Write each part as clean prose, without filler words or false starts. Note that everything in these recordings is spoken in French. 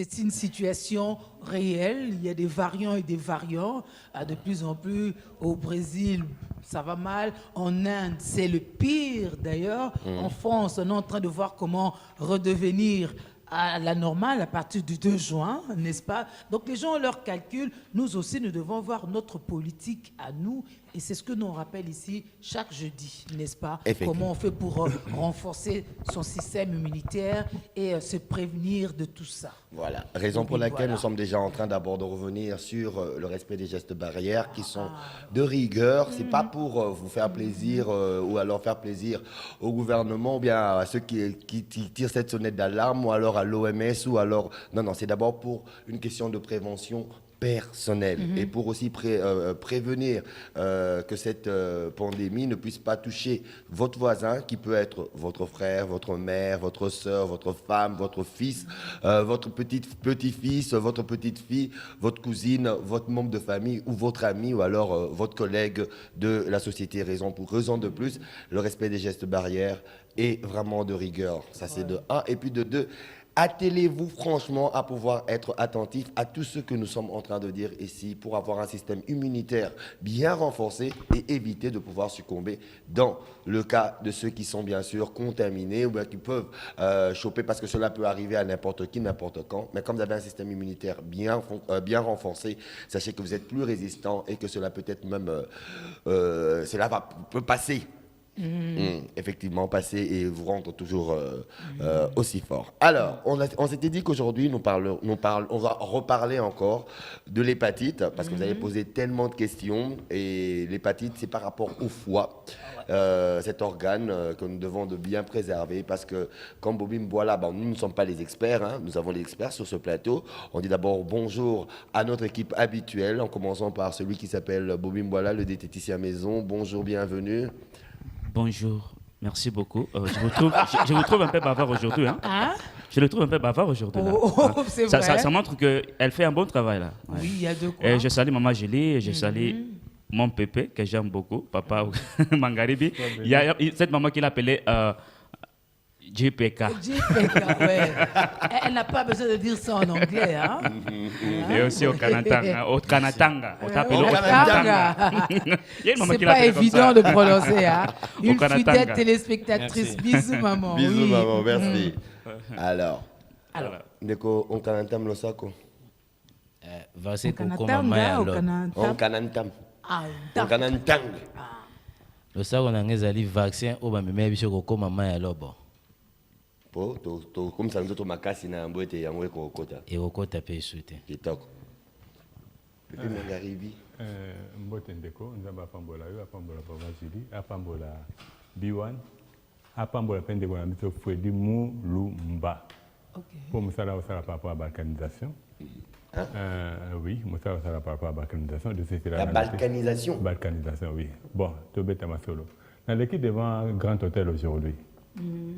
c'est une situation réelle. Il y a des variants et des variants. De plus en plus, au Brésil, ça va mal. En Inde, c'est le pire d'ailleurs. En France, on est en train de voir comment redevenir à la normale à partir du 2 juin, n'est-ce pas? Donc les gens ont leurs calculs. Nous aussi, nous devons voir notre politique à nous. Et c'est ce que nous rappelle ici chaque jeudi, n'est-ce pas? Comment on fait pour renforcer son système immunitaire et se prévenir de tout ça. Voilà, raison pour laquelle nous sommes déjà en train d'abord de revenir sur le respect des gestes barrières qui sont de rigueur. C'est pas pour vous faire plaisir ou alors faire plaisir au gouvernement ou bien à ceux qui tirent cette sonnette d'alarme ou alors à l'OMS ou alors... Non, c'est d'abord pour une question de prévention personnelle et pour aussi prévenir que cette pandémie ne puisse pas toucher votre voisin qui peut être votre frère, votre mère, votre soeur, votre femme, votre fils, votre petit-fils, votre petite-fille, votre cousine, votre membre de famille ou votre ami ou alors votre collègue de la société. Raison de plus, le respect des gestes barrières est vraiment de rigueur. Ça c'est de 1 et puis de 2. Attelez-vous franchement à pouvoir être attentif à tout ce que nous sommes en train de dire ici pour avoir un système immunitaire bien renforcé et éviter de pouvoir succomber dans le cas de ceux qui sont bien sûr contaminés ou bien qui peuvent choper parce que cela peut arriver à n'importe qui, n'importe quand. Mais comme vous avez un système immunitaire bien renforcé, sachez que vous êtes plus résistant et que cela peut être même... peut passer. Effectivement, passer et vous rendre toujours aussi fort. Alors, on s'était dit qu'aujourd'hui, on va reparler encore de l'hépatite parce que vous avez posé tellement de questions et l'hépatite, c'est par rapport au foie, cet organe que nous devons de bien préserver parce que, comme Bobby Mboila, nous ne sommes pas les experts, nous avons les experts sur ce plateau. On dit d'abord bonjour à notre équipe habituelle, en commençant par celui qui s'appelle Bobby Mboila, le diététicien maison. Bonjour, bienvenue. Bonjour, merci beaucoup. Je vous trouve un peu bavard aujourd'hui. Je le trouve un peu bavard aujourd'hui. C'est vrai. Ça montre qu'elle fait un bon travail là. Oui, il y a de quoi. Et je salue Maman Julie et je salue mon pépé que j'aime beaucoup, Papa Mangaribi. Il y a cette maman qui l'appelait JPK. JPK, ouais. Elle n'a pas besoin de dire ça en anglais. Et aussi au Kanatanga. Au Kanatanga. C'est pas évident de prononcer. Une fidèle téléspectatrice. Bisous, maman. Bisous, maman. Merci. Alors, Ndeko, on Kanatam lo sako. Voici Coco Maman. On Kanantam. On Kanantang. Le sako on a un vaccin au Bamime Bicho Coco Maman et Lobo. Comme ça, nous avons makasi na mbwete ya mweko okota. Et okota pe souté. Kitoko. Pepe Mangaribi. Mbote ndeko, nzamba apambola yo, apambola Papa Julie, apambola B1, apambola pendeko na mito Fwedi Mulumba. Pour musala par rapport à la balkanisation. Oui, musala par rapport à la balkanisation. La balkanisation. Balkanisation, oui. Bon, tout bête à ma solo. Dans l'équipe devant un grand hôtel aujourd'hui.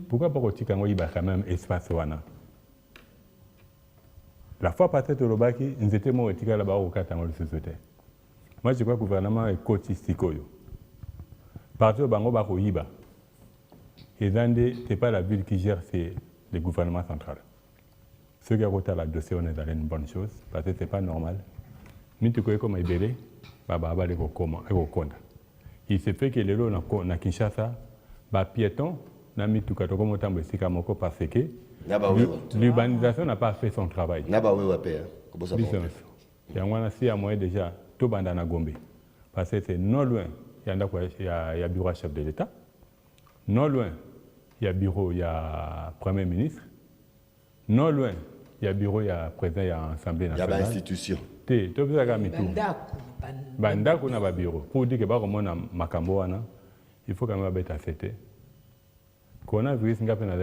Pourquoi pas qu'on y a quand même espace wana? La fois passée au Lobaki, nous étions moins étiquetés là-bas au Katangol société. Moi, je crois que le gouvernement est cotistique. Partout au Bango Bako Yiba. Et Zande, ce n'est pas la ville qui gère, c'est le gouvernement central. Ceux qui ont voté la dossier, on est dans une bonne chose, parce que ce n'est pas normal. Nous, tu connais comme Ibélé, il se fait que les lots na Kinshasa, piéton, parce que l'urbanisation n'a pas fait son travail. Il y a moyen déjà tout bandana Gombe. Parce que c'est non loin, il y a bureau chef de l'État. Non loin, il y a bureau, il y a Premier ministre. Non loin, il y a bureau, il y a président, il y a Assemblée nationale. Il y a institution. Bandako na ba bureau. Pour dire que ba comme na makambo il faut quand même être affecté. Coronavirus, j'ai quand même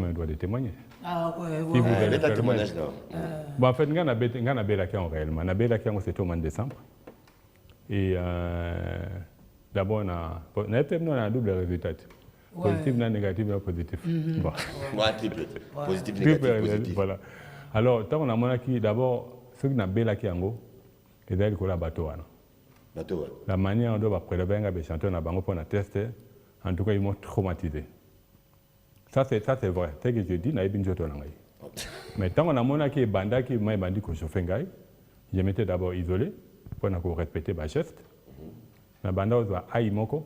le droit de témoigner. Ah ouais, ouais. Si vous témoignage là. Bon, en fait, on a réellement. On a c'était au mois de décembre. Et d'abord, on a un double résultat. Positif, négatif, positif. Bon. Triple. Positif, négatif, positif. Voilà. Alors, tant qu'on a mon qui d'abord, ceux qui ont bel acquis en gros, et d'ailleurs, il y a bateau. La manière dont on va prélever un chanteur na bango pour tester. En tout cas, ils m'ont traumatisé. Ça, c'est vrai. C'est ce que je dis, Mais tant qu'on a mon qui est banda qui m'a bandi que je fais je m'étais d'abord isolé pour respecter ma geste. Na banda ozo ai moko.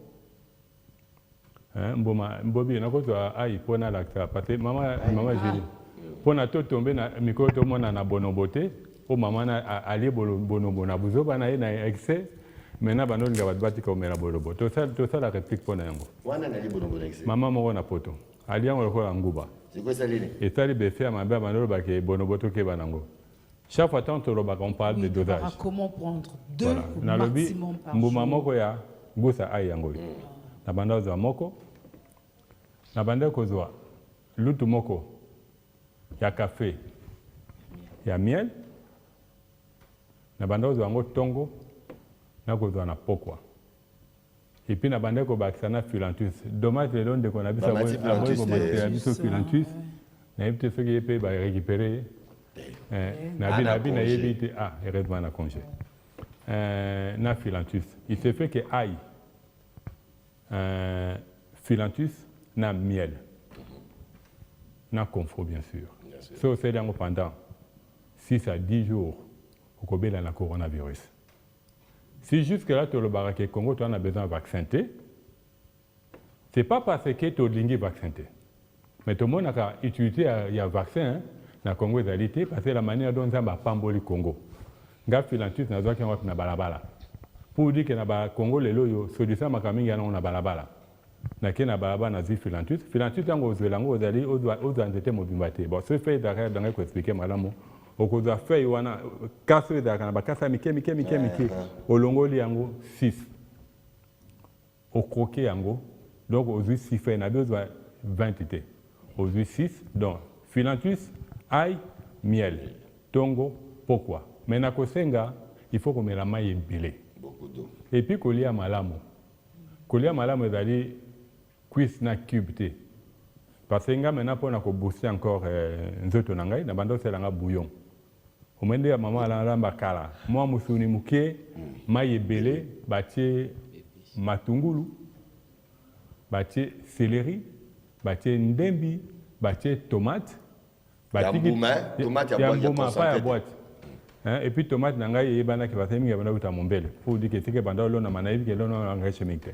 Mbobi na ko ai pour na la parce que maman j'ai pour na to tomber na miko to mona na bonoboté pour maman na aller bonobo na buzo bana na excès. Maintenant bano nga batbati ko mera bonobo. To ça la réplique pour na yango. Wana na li bonobo na excès. Maman moko na poto. Aliango ko nguba. C'est quoi ça lini? Et ça les faire ma belle manolo ba ke bonobo to ke banango. Chaque fois tant on parle de dosage. Comment prendre 2 voilà. maximum par jour. Mbuma moko ya gusa ai yango. Na banda zo moko. Na banda ko zo lutu moko. Ya café. Ya miel. Na banda zo ngo tongo. Na ko zo na pokwa. Et puis na banda ko baksana filantus. Dommage le long de qu'on a vu ça filantus. Na yebite ce qui est récupérer. Nabi na yebite heureusement na congé. Na filantus. Il se fait que aïe. Filantus na miel. Na confort bien sûr. So c'est donc pendant 6 à 10 jours au Kobe dans la coronavirus. Si jusque-là, tu as le baraké Congo, tu en as besoin de vaccin, ce n'est pas parce que tu as le vaccin. Mais tout le monde a utilisé le vaccin dans le Congo parce que la manière dont on a pamboli le Congo. Gaf filantus na zoaki na balabala. Pour dire que na Congo les loyo solution makaminga na balabala. Na ke na balabala na zi filantus. Filantus tango zelango ozali ozo nzete mobimbate. Bon, ce fait derrière dans ko expliquer malamu. Okoza fait wana kaso ezalaka na bakasa mike olongoli yango 6 okroke yango donc ozwi 6 fait na besoin 20 te ozwi 6 donc filantus ail miel tongo pokwa mais na kosenga il faut komela mai ebele beaucoup d'eau et puis kolia malamu ezali cuisse na cube te parce que nga maintenant pona ko booster encore nzoto na ngai na bando selanga bouillon omende ya mama alamba kala moi musuni muke mai ebele batie matungulu batie céleri batie ndembi batie tomate tomate ya boîte et puis tomate na ngai yebana ke batemi ya bana uta mombele pour dire que c'est que banda lona manaibi ke lona engrais chimique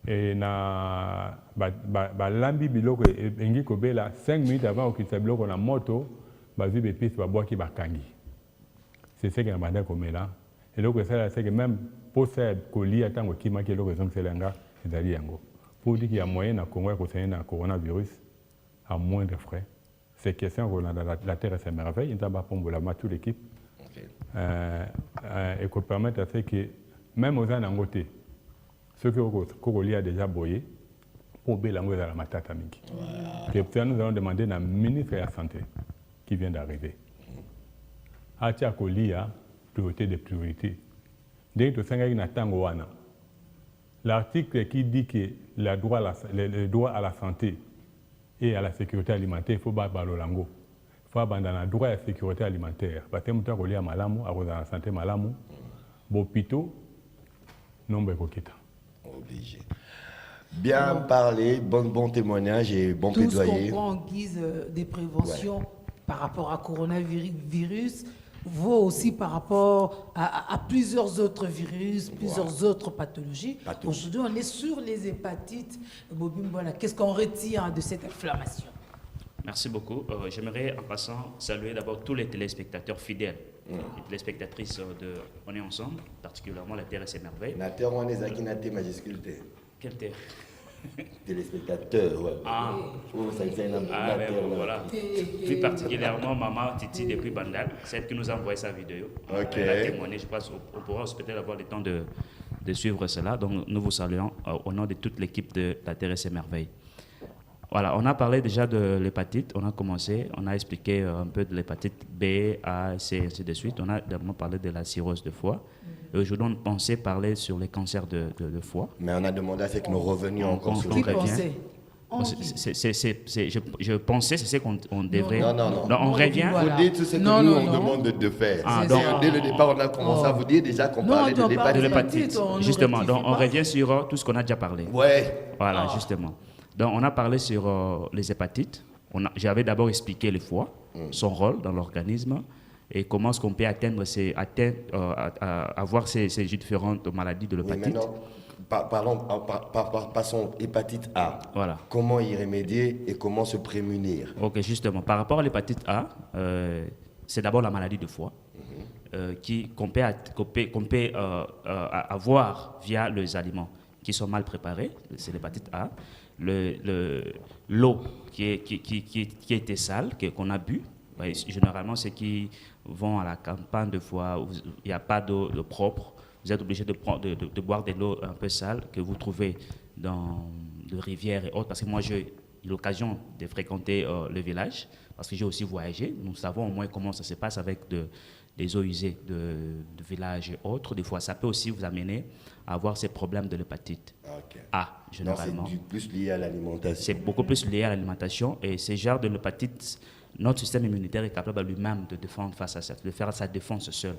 et na lambi biloko engi kobela 5 minutes avant okita biloko na moto bazu be piste babwaki bakangi c'est ce que na banda komela et donc ça c'est que même pour ça kolia tango kimaki eloko ezongiselanga ezali yango pour dire qu'il y a moyen na Congo ko na coronavirus à moindre frais c'est question qu'on a la terre c'est merveille on va pombola ma toute l'équipe et qu'on permettre à ce que même aux anangoté ceux qui ont déjà boyé pour bélango dans la matata mingi. Et nous allons demander à la ministre de la Santé qui vient d'arriver. Atia kolia priorité de priorité. Dès que tu as l'article qui dit que le droit à la santé et à la sécurité alimentaire, il faut pas balolango. Il faut abandonner le droit à la sécurité alimentaire. Parce que tu as kolia malamu, à la santé malamu, bopito, non bekokita. Obligé. Bien parler, bon témoignage et bon plaidoyer. Tout ce qu'on prend en guise de prévention par rapport à coronavirus vaut aussi par rapport à plusieurs autres virus, plusieurs autres pathologies. Aujourd'hui, on est sur les hépatites. Bobimbola, qu'est-ce qu'on retire de cette inflammation? Merci beaucoup. J'aimerais en passant saluer d'abord tous les téléspectateurs fidèles, les téléspectatrices de On est ensemble, particulièrement la Terre et ses merveilles. La Terre, on est à T majuscule T. Quelle Terre? Téléspectateurs, ouais. Ah, voilà. Plus particulièrement Maman Titi depuis Bandal, celle qui nous a envoyé sa vidéo. Okay. Elle a témoigné, je pense qu'on pourra peut-être avoir le temps de suivre cela. Donc nous vous saluons au nom de toute l'équipe de la Terre et ses merveilles. Voilà, on a parlé déjà de l'hépatite, on a commencé, on a expliqué un peu de l'hépatite B, A, C, ainsi de suite. On a également parlé de la cirrhose de foie. Et aujourd'hui, on pensait parler sur les cancers de foie. Mais on a demandé à ce que nous revenions encore sur Qui pensait? Je pensais, c'est ce qu'on devrait... Non. On revient... Vous dites tout ce que nous, on demande de faire. Dès le départ, on a commencé à vous dire déjà qu'on parlait de l'hépatite. Justement, donc on revient sur tout ce qu'on a déjà parlé. Ouais. Voilà, justement. Donc, on a parlé sur les hépatites. J'avais d'abord expliqué le foie. son rôle dans l'organisme et comment est-ce qu'on peut avoir ces différentes maladies de l'hépatite. Passons hépatite A. Voilà. Comment y remédier et comment se prémunir? Ok, justement, par rapport à l'hépatite A, c'est d'abord la maladie de foie qu'on peut avoir via les aliments qui sont mal préparés, c'est l'hépatite A. L'eau qui était sale, qu'on a bu, généralement ceux qui vont à la campagne de fois où il n'y a pas d'eau propre, vous êtes obligé de boire de l'eau un peu sale que vous trouvez dans les rivières et autres, parce que moi j'ai eu l'occasion de fréquenter le village, parce que j'ai aussi voyagé, nous savons au moins comment ça se passe avec des eaux usées de villages et autres. Des fois, ça peut aussi vous amener à avoir ces problèmes de l'hépatite A, généralement. C'est plus lié à l'alimentation. C'est beaucoup plus lié à l'alimentation. Et ces genres de l'hépatite, notre système immunitaire est capable lui-même de défendre face à ça, de faire sa défense seul.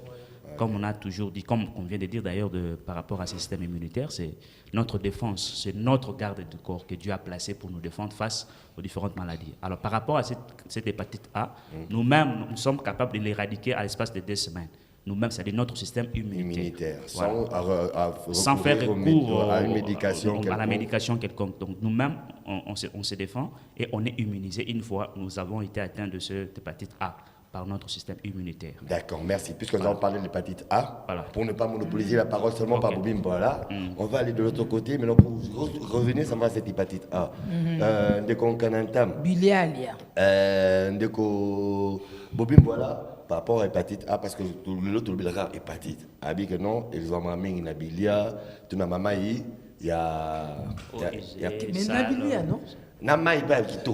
Comme on a toujours dit, comme on vient de dire d'ailleurs par rapport à ce système immunitaire, c'est notre défense, c'est notre garde du corps que Dieu a placé pour nous défendre face aux différentes maladies. Alors par rapport à cette hépatite A, nous-mêmes, nous sommes capables de l'éradiquer à l'espace de 2 semaines. Nous-mêmes, c'est notre système immunitaire. Voilà. Sans faire recours à une médication à la médication quelconque. Donc nous-mêmes, on se défend et on est immunisé une fois nous avons été atteints de cette hépatite A par notre système immunitaire. D'accord, merci. Puisque nous avons parlé de l'hépatite A, voilà. Pour ne pas monopoliser la parole seulement par Bobim Boala, on va aller de l'autre côté, mais pour revenir sur cette hépatite A. Ndeko Kanantam. Bilialia. Ndeko Bobim Boala, par rapport à l'hépatite A, parce que l'autre hépatite. Abi que non, ils ont mamé une bilia, tu n'as maman il y a. Mais Nabilia, non? Mais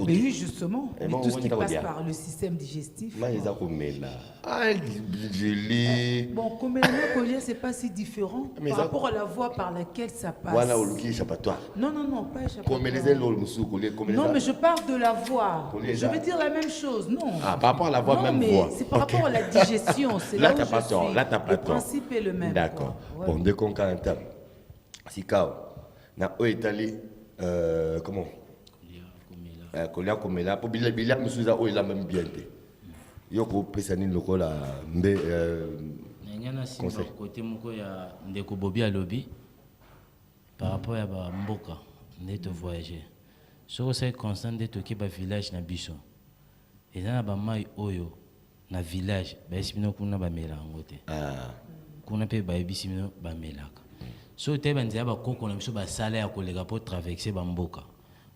oui, justement. Mais tout ce qui passe dire. par le système digestif. Bon, comme la c'est pas si différent par rapport à la voie par laquelle ça passe. Non, pas échappatoire. Non, mais je parle de la voie. Je veux dire la même chose, non. Ah, par rapport à la voie, non, même mais voie. c'est par rapport à la digestion. C'est là où je suis. Là, t'as pas le tort. principe est le même. D'accord. Bon, dès qu'on a un temps, si kao, na Italie, comment? Kolia komela po bila musuza o ila même bien te yoko pesani loko la mbe ngana simba côté moko ya ndeko bobi alobi par rapport à ba mboka ndete voyager so c'est constant de toki ba village na biso et na ba mai oyo na village ba simino kuna ba melango te kuna pe ba bisimino ba melaka so te banzia ba koko na biso ba sala ya kolega pour traverser ba mboka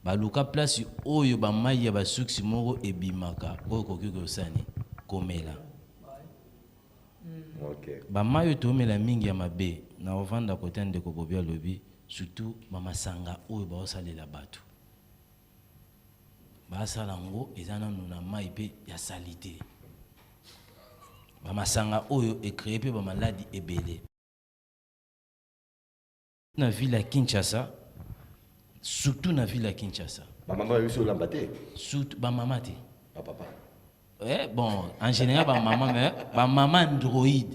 baluka place oyo bamai ya basuksi moko ebimaka oyo koki kosani komela bamai oyo toomela mingi ya mabe na ovanda kote ndeko bobi alobi surtout bamasanga oyo baosalela bato basala ngo eza nanu na mai mpe ya salite bamasanga oyo ekreye mpe bamaladi ebele na ville ya Kinshasa. Surtout dans la ville de Kinshasa. Maman est sur l'ambaté. Surtout maman te. Papa. Bon, en général maman mais maman Android.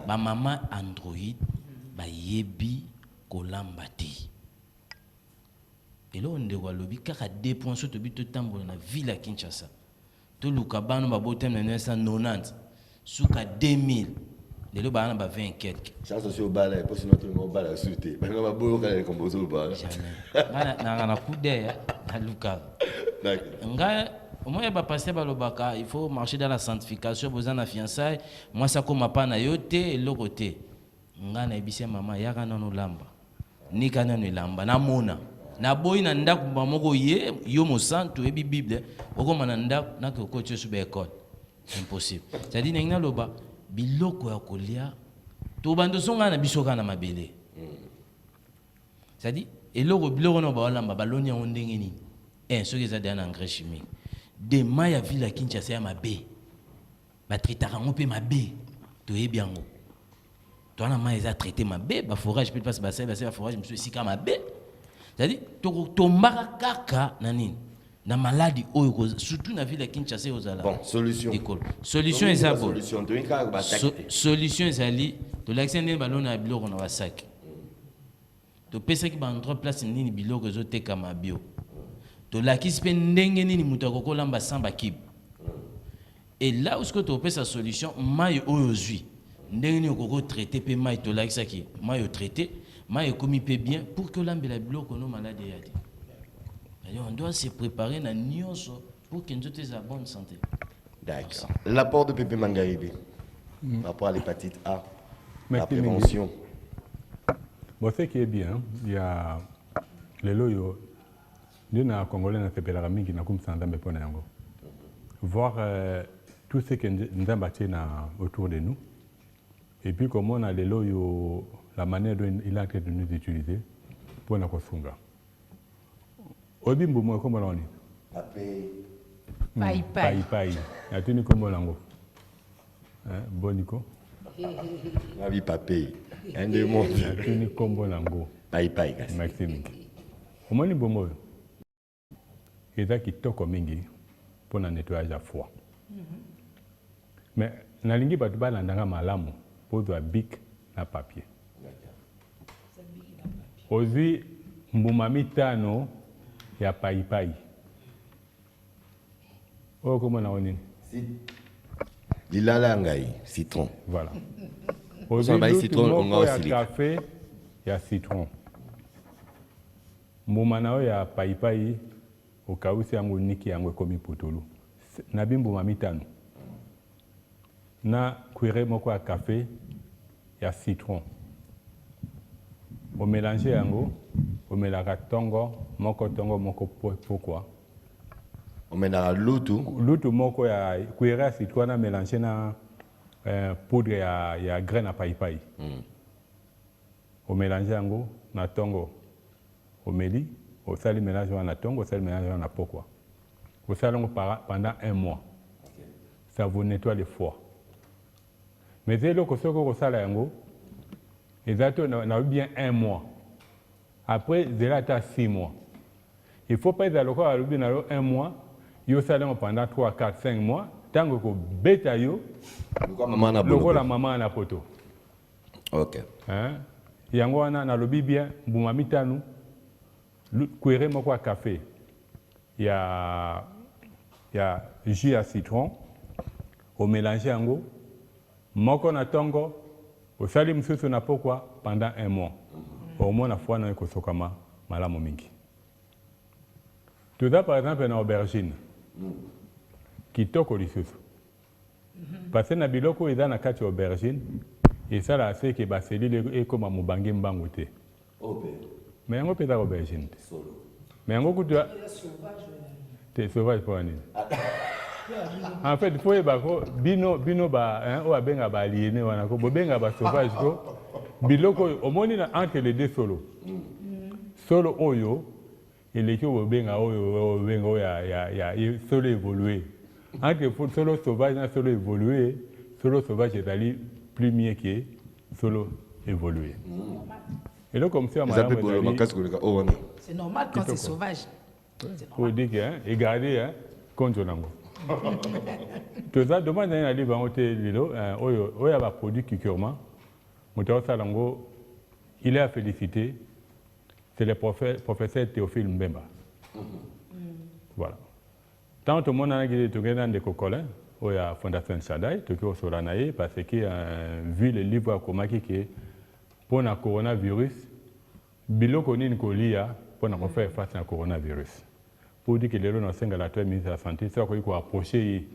Maman Android ba yebi kolamba te. Et là on doit lobi kaka dépenser to bito tambola na ville de Kinshasa. To luka bano ba botem na 990 suka 2000. Les ba na ba 20 quelques. Ça c'est au balai pour sinon tout le monde balai sauter. Mais on va boire quand les composer au balai. Na couder na luka. D'accord. Nga moi ba passer ba lobaka, il faut marcher dans la sanctification, besoin na fiançailles. Moi ça comme pas na yote et le côté. Nga na ebise maman yaka na no lamba. Ni kana no lamba na mona. Na boy na ndaku ba moko ye yo mo santo ebi bible. Okoma na ndaku na ko coach sur école. Impossible. C'est-à-dire na loba biloko ya kolia to bando songa na bisoka na mabele. C'est-à-dire eloko biloko no ba lamba baloni ya ndenge nini. Soki eza na engrais chimique. De maya ville Kinshasa ya mabe. Ba traitaka ngope mabe. To yebi yango. To na maya eza traité mabe, ba forage peut passer ba forage monsieur sika mabe. C'est-à-dire to mbaka kaka na nini. Na maladie oyo surtout na ville ya Kinshasa ozala. Bon, solution. Solution eza bon. Solution ezali to l'accès balona na biloko na wasaki. To pesa ki ba endroit place nini biloko ezoteka mabio. To lakisi pe ndenge nini mutu akokolamba samba kib Et là où tu as sa solution, maille aujourd'hui. Ndenge ko traité pe maille to like ça qui maille traité, maille commis pe bien pour que l'ambe la bloc no maladie yadi. On doit se préparer na nyonso pour que nous ayons une bonne santé. D'accord. L'apport de Pépé Mangaïbi par rapport à l'hépatite A, la prévention. Bon, ce qui est bien, il y a les loyaux, nous sommes Congolais, nous sommes qui n'ont pas voir tout ce que nous avons autour de nous. Et puis comment on a les loyaux, la manière dont il a été de nous utiliser pour nous construire. Obi mbumo comme on dit. Pai pai. Pai pai. Ya tuni comme lango. Boniko. Ma vie papé. Un des mots. Ya tuni comme lango. Pai pai. Maxime. Omoni mbumo. Eza kitoko mingi pour na nettoyage à foie. Mais nalingi batu balandanga malamu pour de bic na papier. Ozwi mbuma mitano ya pai pai. Oh, comment on a dit? Lilalangai, citron. Voilà. Ozwi citron, on a aussi café, il y a citron. Mbuma nao ya pai pai, au cas où c'est un niki yango komi potolo. Na mbuma mitano. Na cuire moko ya café, il y a citron. Au mélanger yango, au mélange moko pourquoi? On met dans l'outou. L'outou moko ya cuire citron na mélanger na poudre ya graine à païpaï. Au mélanger yango na tongo. Au meli, au sali mélange na tongo, au sali mélange na pourquoi? Au salon pendant 1 mois. Ça vous nettoie le foie. Mais c'est là que ce que vous savez yango, exactement, on a eu bien 1 mois. Après, il y a 6 mois. Il ne faut pas être à l'école à 1 mois, il y a pendant 3, 4, 5 mois, tant que vous bêta yo, le la maman na poto. Ok. Il y a un lobby bien, boumamitanou, cuire mon café. Il y a jus à citron, au mélanger ango, moko na tongo, au salim susu na pourquoi pendant 1 mois. Au moins la fois na kosokama malamu mingi. Tout ça par exemple une aubergine. Kitoko lisusu. Parce que na biloko eza na kati aubergine, et ça là c'est que ba selile e comme mubangi mbangu te. Mais yango peta aubergine. Mais yango kutu te sauvage pour ani. En fait, il faut que bino ba o abenga ba aliéné wana ko bobenga ba sauvage ko biloko omoni na entre les deux solo. Solo oyo eleki bobenga oyo benga ya solo évolué. Entre solo sauvage na solo évolué, solo sauvage est allé plus mieux que solo évolué. Et là comme ça c'est normal quand c'est sauvage. Pour dire que et garder compte nango. Tout ça, demande à aller voir un produit qui curement. Il est à féliciter. C'est le professeur Théophile Mbemba. Voilà. Tant que le monde a été dans des cocolins, il y a la Fondation Chadaï, parce que vu le livre qui pour le coronavirus, biloko nini kolia pour faire face au coronavirus. Pour dire que les gens ont la ministre de la Santé, c'est qu'il faut approcher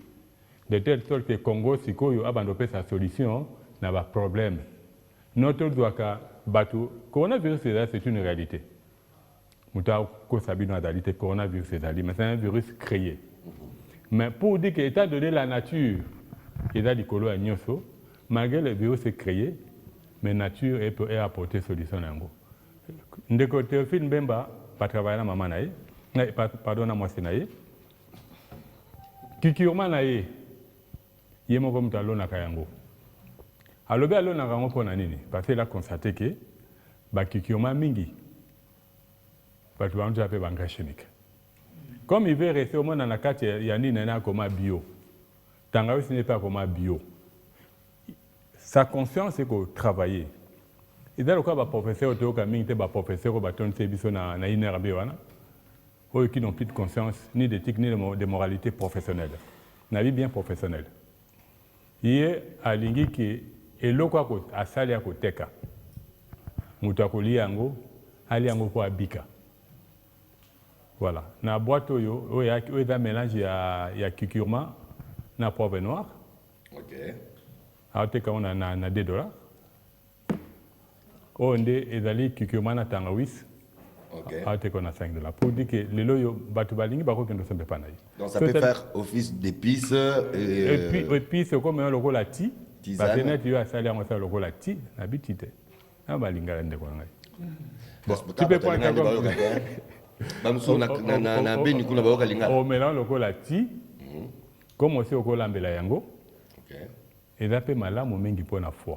de telle sorte que le Congo, si il a abandonné sa solution, n'a pas de problème. Notre droit à battre le coronavirus, c'est une réalité. Nous avons une réalité, le coronavirus, mais c'est un virus créé. Mais pour dire que étant donné la nature, il y a des colons à Nyoso, malgré le virus est créé, mais la nature peut apporter solution. De côté, Théophile Mbemba, pas travailler à maman, pardon, moi c'est naïe. Kikirma naïe, yemo comme talo na kayango. Alors bien, na rango pour nani, parce qu'il a constaté que ba kikirma mingi, parce que on a fait engrais chimique. Comme il veut rester au moins dans la carte, il y a ni nana comme bio. Tangawi ce n'est pas comme bio. Sa conscience est qu'au travailler. Et dans le cas, le professeur Théo Kaming, le professeur au bâton de Sébiso na Inerbe wana. Qui n'ont plus de conscience, ni d'éthique, ni de moralité professionnelle. na vie bien professionnel. Ye alingi ki eloko ako asali ako teka. Mutu akolia yango, ali yango po abika. Voilà. Na boîte oyo est un mélange ya curcuma na poivre noir. OK. Alors on a $2. Onde ezali curcuma na tangawizi. OK. Alors on a $5. Pour dire que les loyo batu balingi bako kendo sembe pana. Donc ça peut faire office d'épices et puis c'est comme un logo la ti. Parce que net yo asali yango ça logo la ti na bitite. Na balinga ndeko ngai. Bon, tu peux prendre un au mélange lokola ti comme aussi okola mbela yango eza mpe malamu mingi mpona foi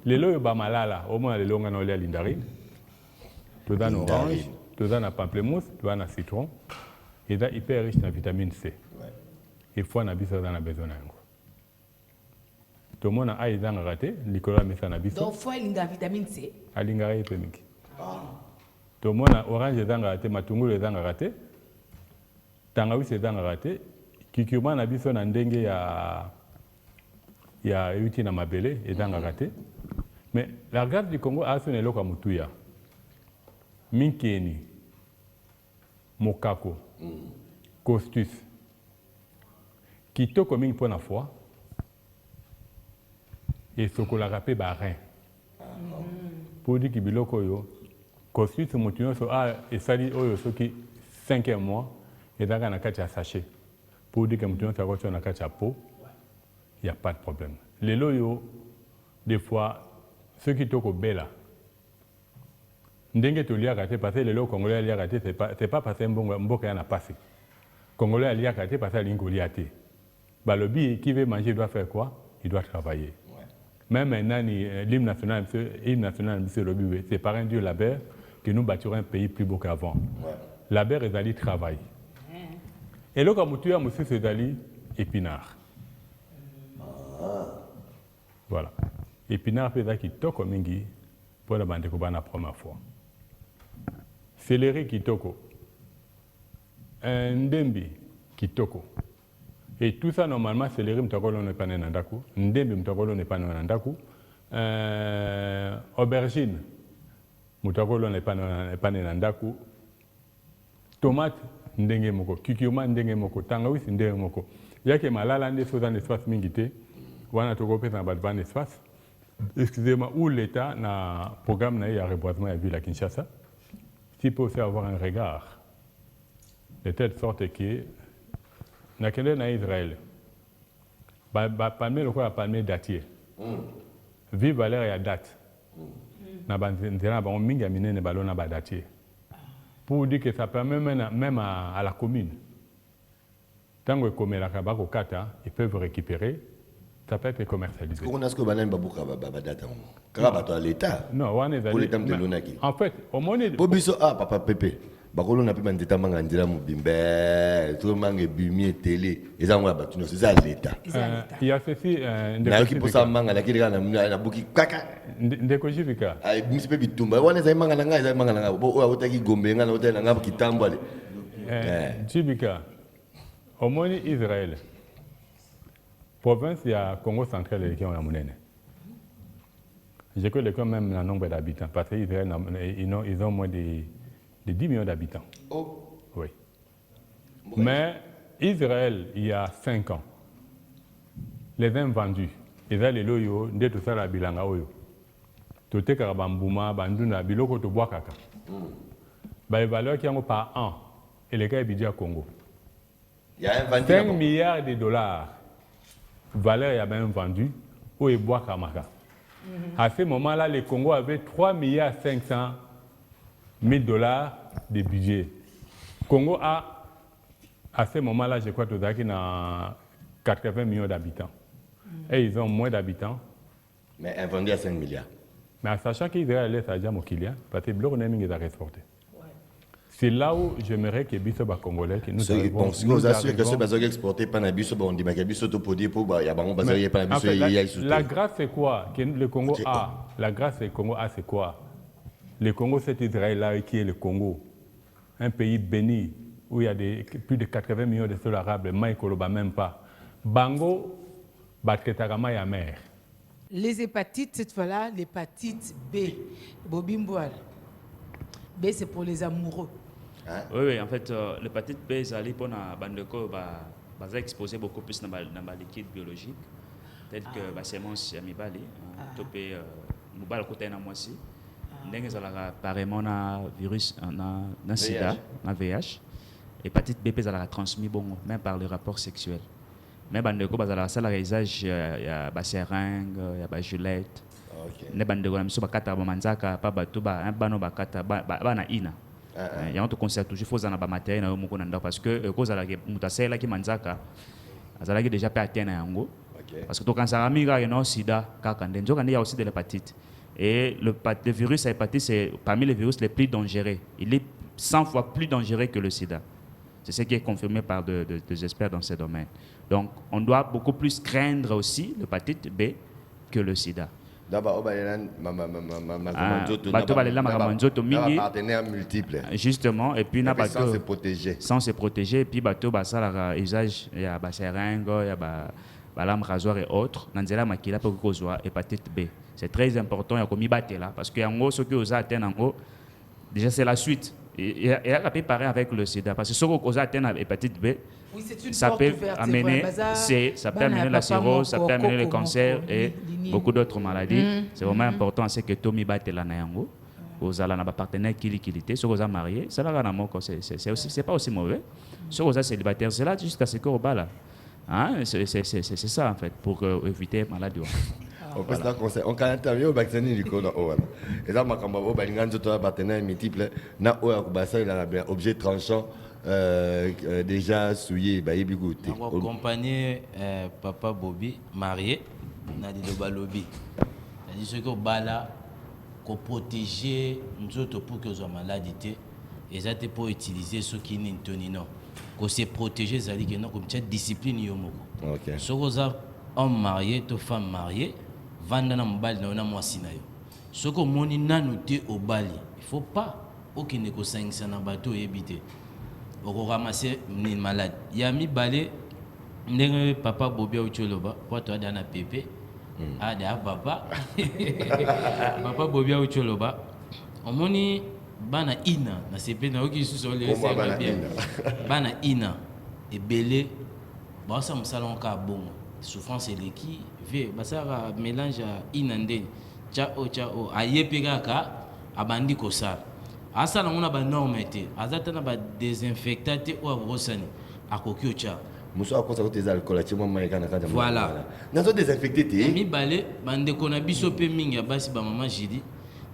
lelo oyo bamalala omona lelo nga na olia lindarine toza na orange toza na pamplemousse toza na citron eza hyper riche na vitamine C et foi na biso eza na besoin na yango tomona a ezangaka te likolo ya mesa na biso donc foi elinga vitamine C alingaka ye mpe mingi tomona orange ezangaka te matungulu ezangaka te tangawisi ezangaka te kikuma na biso na ndenge ya euti na mabele ezangaka te mais la garde du Congo aso na eloko ya motuya minkeni mokako costus kitoko mingi mpona foi esokolaka mpe barein pour dire que biloko oyo costus motu nyonso esali oyo soki 5e mois ezalaka na kati ya sachet pour dire que motu nyonso akotia na kati ya peau il n'y a pas de problème lelo oyo des fois soki tokobela ndenge toliaka te parce que lelo congolais aliaka te c'est pas parce que mboka ya na pasi congolais aliaka te parce que alingi kolia te balobi qui veut manger doit faire quoi il doit travailler. Même maintenant, l'hymne national, c'est par un Dieu labeur que nous bâtirons un pays plus beau qu'avant. Labeur est allé travailler. Et là, comme tu as monsieur, c'est allé épinard. Voilà. Épinard, c'est ça qui toko mingi pour la bande la première fois. Céleri qui toko. Un ndembi qui toko. Et tout ça, normalement, céleri, mtakolo ne pas nandaku. Ndembe, mtakolo ne pas nandaku. Aubergine, mtakolo ne pas nandaku. Tomate, ndenge moko. Kikuma, ndenge moko. Tangawisi, ndenge moko. Yake malala, nde soza l'espace mingite. Wana toko pesa na badban espace. Excusez-moi, où l'État, na programme na ya reboisement ya ville à Kinshasa, s'il peut aussi avoir un regard, de telle sorte que nakende na Israël palmier lokola palmier datier vive valeur ya date na banzela bango mingi ya minene balona ba datier pour dire que ça permet même à la commune tango ekomelaka bakokata ils peuvent récupérer ça peut être commercialisé. On a ce que banane babuka ba date karabato à l'état non on est pour les dames de l'onaki en fait au monde bobiso papa Pepe bakolo na pe bandeta manga ndira mubimbe tout manga bimi télé eza ngwa batuno c'est ça l'état il y a ceci na ki posa manga la kidika na buki kaka ndeko jivika ay misi pe bitumba wana eza manga na nga eza manga na nga bo otaki gombe nga na otela nga kitambo ale jivika au monde Israël province ya Congo central et qui ont la monnaie. Je connais quand même le nombre d'habitants parce qu'Israël ils ont moins de 10 millions d'habitants. Oh. Oui. Mais Israël, il y a 5 ans, les invendus, Israël et l'Oyo, dès tout ça, la bilanga Oyo. Tout est carabambouma, banduna, biloko to bois kaka. Les valeurs qui ont par an, et les gars budget Congo. Il y a un 5 milliards de dollars, valeur il y a bien vendu, où est bois kamaka. À ce moment-là, le Congo avait 3 milliards 500 000 dollars de budget. Congo a, à ce moment-là, je crois, qu'il y a 80 millions d'habitants. Et ils ont moins d'habitants. Mais un vendu à 5 milliards. Mais en sachant qu'Israël laisse à Djamo Kylian, parce que le bloc n'est pas exporté. C'est là où j'aimerais que les Congolais qui nous arrivons. Si nous assurons que ce bateau exporté par Nabiso, on dit que Nabiso to podi pour y a bon bateau par Nabiso. La grâce c'est quoi que le Congo a? La grâce que le Congo a c'est quoi? Le Congo c'est Israël là qui est le Congo, un pays béni où il y a plus de 80 millions de sols arables, Maïkoloba même pas. Bango, Batketagama ya mer. Les hépatites, cette fois-là, l'hépatite B. Bobimboal. B, c'est pour les amoureux. Hein? Oui, en fait, l'hépatite B, ça allait pour Bandeko, va exposer beaucoup plus dans le liquide biologique, tel que la sémence amibale, topé, mobile côté na moisi. Ndenge zalaka apparemment na virus na sida, na VIH. Hépatite B zalaka transmis bon même par le rapport sexuel. Mais bandeko bazala sala usage ya ba seringue, ya ba gilette. Ne bandeko na miso bakata ba manzaka pa bato ba bano bakata ba na ina. Il y a un conseil toujours faut na ba matériel na moko na ndako parce que cause la mutasela ki manzaka azala ki déjà pas atteint yango. Parce que to quand ça amiga ya no sida kaka ndenzo kandi ya aussi de l'hépatite. Et le virus hépatite, c'est parmi les virus les plus dangereux. Il est 100 fois plus dangereux que le sida. C'est ce qui est confirmé par des experts dans ce domaine. Donc, on doit beaucoup plus craindre aussi l'hépatite B que le sida. Partenaires multiples. Justement, et puis sans se protéger. Sans se protéger, et puis bateau ça usage il y a seringue, il y a lame rasoir et autres. Nanzela makila pour cause hépatite B. C'est très important, il y a commis battre là parce que en gros ce que vous atteignez en gros déjà c'est la suite. Et à pareil avec le sida parce que ce que vous atteignez l'hépatite B, oui, ça peut amener ça peut amener la cirrhose, ça peut amener le cancer et beaucoup d'autres maladies. C'est vraiment important c'est que Tommy batte là na yango. Vous allez na partenaire qui liquidité, ce que vous avez marié, ça là c'est pas aussi mauvais. Ce que vous avez célibataire, c'est là jusqu'à ce que vous là. Hein? C'est ça en fait pour éviter maladie. On can interview au vaccin du code au et là ma kamba au balingan tout partenaire multiple na o akubasa il a bien objet tranchant déjà souillé ba yebi goûté accompagner papa Bobby marié na di lobby c'est ce que bala ko protéger nous pour que os maladie et ça te pour utiliser ce qui n'est non ko se protéger ça dit que non comme discipline yo moko OK so que homme marié to femme mariée vanda na mbali na ona mwasi na yo soko moni nanu te obali il faut pas okende ko sangisa na bato ebité oko ramasser ni malade ya mi balé ndenge papa Bobby Ucholoba kwa to adana pepe ada papa papa Bobby Ucholoba omoni bana ina na sepe na oki suso le sema bien bana ina ebele ba sa musalon ka bongo souffrance eleki ve basara mélange inande chao ayepeka ka abandi kosala asala ngona ba norme te azata na ba désinfectate ou rosani akoki ocha muso akosa ko alcool a chimo mai kana kada voilà nazo désinfecté te mi balé bande kona biso pe mingi basi ba maman jidi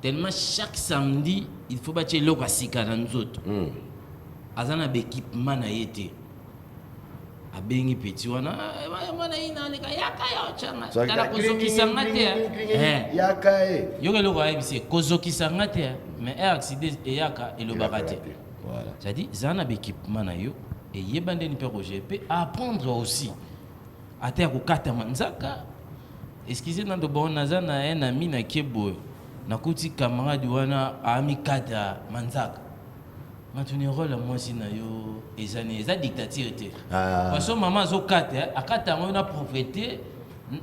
tellement chaque samedi il faut battre loko asika na nzoto azana ba équipement na yete abengi petit wana mwana ina leka yaka ya changa tala kozokisa ngate yaka yoke loko ayebise kozokisa ngate mais accident e yaka elobaka te voilà ça dit zana ba équipement na yo et yebande ni pe GP apprendre aussi à terre ko kata manzaka excusez nando bon nazana un ami na kebo na kuti camarade wana ami kata manzaka maintenant rôle moi si na yo ezani eza dictature te parce que maman zo kata akata ngo na propriété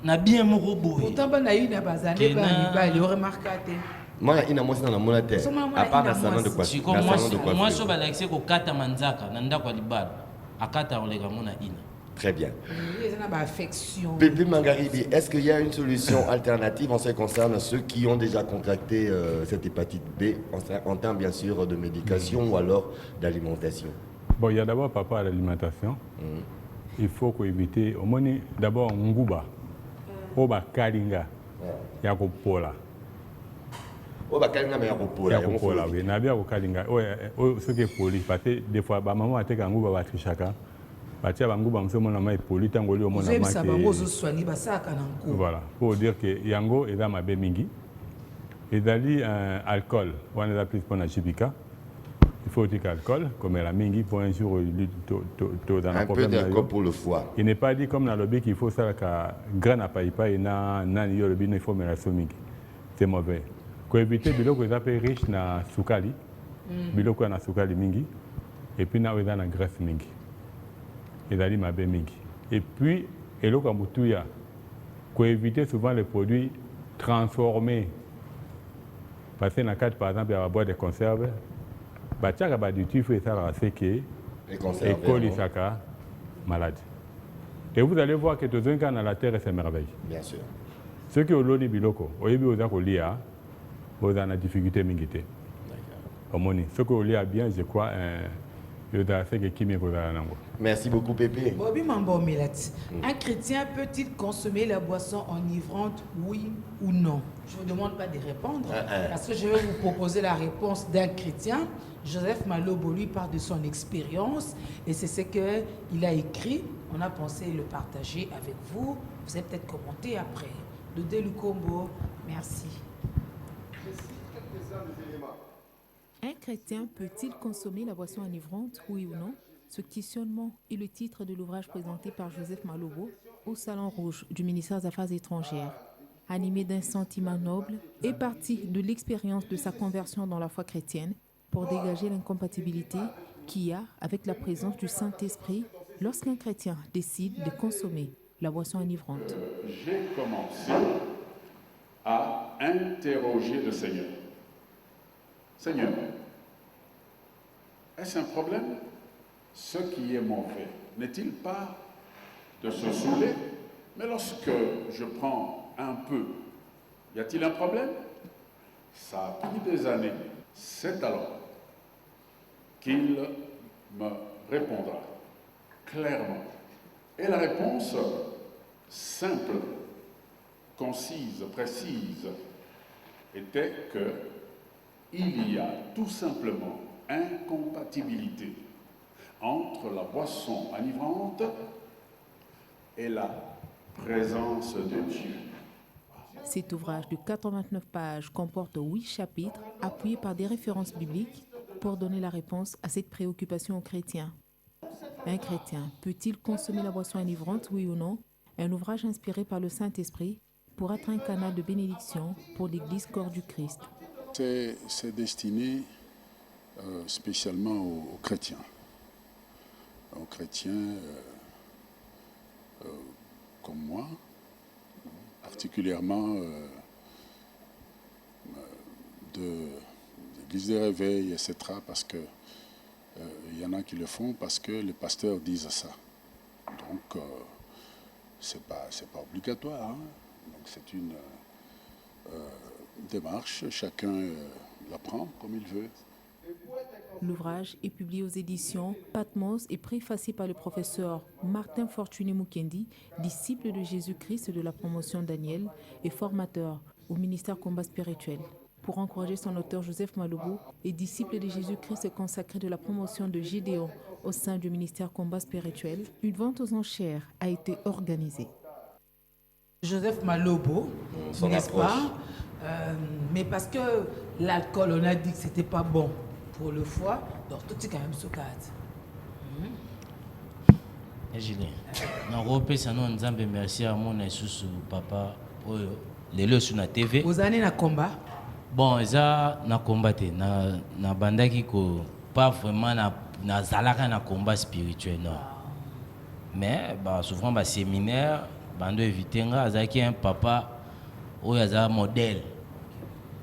na bien moko boye pourtant ba na ina bazane ba il aurait marqué te moi ina moi na mona te à part na salon de coiffure moi so ba l'accès ko kata manzaka na ndako libala akata on lega mona ina très bien. Affection. Pépi Mangaribi, est-ce qu'il y a une solution alternative en ce qui concerne ceux qui ont déjà contracté cette hépatite B, en termes bien sûr de médication ou alors d'alimentation? Bon, il y a d'abord par rapport à l'alimentation. Il faut éviter, au moins d'abord nguba, oba kalinga, yakopola. Oba kalinga mais yakopola. Yakopola, oui. Nabia kalinga, ce qui est poli, parce que des fois, maman a été un nguba chaka. Voilà, pour dire que yango est dans ma bémingi. Et d'aller alcool, on est appelé pour la chipika. Il faut dire alcool, comme la mingi pour un jour dans un peu d'alcool pour le foie. Il n'est pas dit comme dans le lobby qu'il faut ça qu'à grain à païpa et na le bin il faut mettre la mingi. C'est mauvais. Pour éviter bilo que ça peut riche na sukali, bilo que na sukali mingi. Et puis, nous avons en Grèce mingi. Ils allaient mabe mingi. Et puis, et là, comme tout, il faut éviter souvent les produits transformés. Parce que dans le cadre, par exemple, il y a boire des conserves. Bah, tu as du tout, il faut ça, c'est que Les conserves. et colisaka malade. Et vous allez voir que tout un cas dans la terre, c'est merveille. Bien sûr. Ceux qui ont l'oni biloko, au début, vous avez une difficulté mingité. Ceux qui ont l'IA bien, je crois, Merci beaucoup, Pépé. Bobby Mambo Milati. Un chrétien peut-il consommer la boisson enivrante, oui ou non? Je ne vous demande pas de répondre, parce que je vais vous proposer la réponse d'un chrétien. Joseph Malobo, lui, parle de son expérience, et c'est ce qu'il a écrit. On a pensé le partager avec vous. Vous allez peut-être commenter après. Dodé Lukombo, merci. Un chrétien peut-il consommer la boisson enivrante, oui ou non? Ce questionnement est le titre de l'ouvrage présenté par Joseph Malobo au Salon Rouge du ministère des Affaires étrangères. Animé d'un sentiment noble et parti de l'expérience de sa conversion dans la foi chrétienne pour dégager l'incompatibilité qu'il y a avec la présence du Saint-Esprit lorsqu'un chrétien décide de consommer la boisson enivrante. J'ai commencé à interroger le Seigneur. Seigneur, est-ce un problème? Ce qui est mauvais n'est-il pas de se saouler? Mais lorsque je prends un peu, y a-t-il un problème? Ça a pris des années. C'est alors qu'il me répondra clairement. Et la réponse simple, concise, précise, était que il y a tout simplement incompatibilité entre la boisson enivrante et la présence de Dieu. Cet ouvrage de 89 pages comporte 8 chapitres appuyés par des références bibliques pour donner la réponse à cette préoccupation aux chrétiens. Un chrétien peut-il consommer la boisson enivrante, oui ou non? Un ouvrage inspiré par le Saint-Esprit pour être un canal de bénédiction pour l'Église corps du Christ. C'est destiné spécialement aux chrétiens. Aux chrétiens comme moi, particulièrement de l'Église des réveils, etc. Parce que il y en a qui le font parce que les pasteurs disent ça. Donc, c'est pas obligatoire. Hein. Donc, c'est une démarche. Chacun la prend comme il veut. L'ouvrage est publié aux éditions Patmos et préfacé par le professeur Martin Fortuné Mukendi, disciple de Jésus-Christ de la promotion Daniel et formateur au ministère combat spirituel. Pour encourager son auteur Joseph Malobo et disciple de Jésus-Christ consacré de la promotion de Gédéon au sein du ministère combat spirituel, une vente aux enchères a été organisée. Joseph Malobo, son n'est-ce approche. pas? Mais parce que l'alcool, on a dit que c'était pas bon pour le foie, donc tout est quand même sous-cadre. Julien, napesa no nzambe merci à mon isusu papa oyo lelo sur na TV. Aux années na combat. Bon, eza na combat te na bandaki ko pas vraiment na zalaka na combat spirituel non. Mais bah souvent ba séminaire bando éviter azaki un papa oyo aza modèle.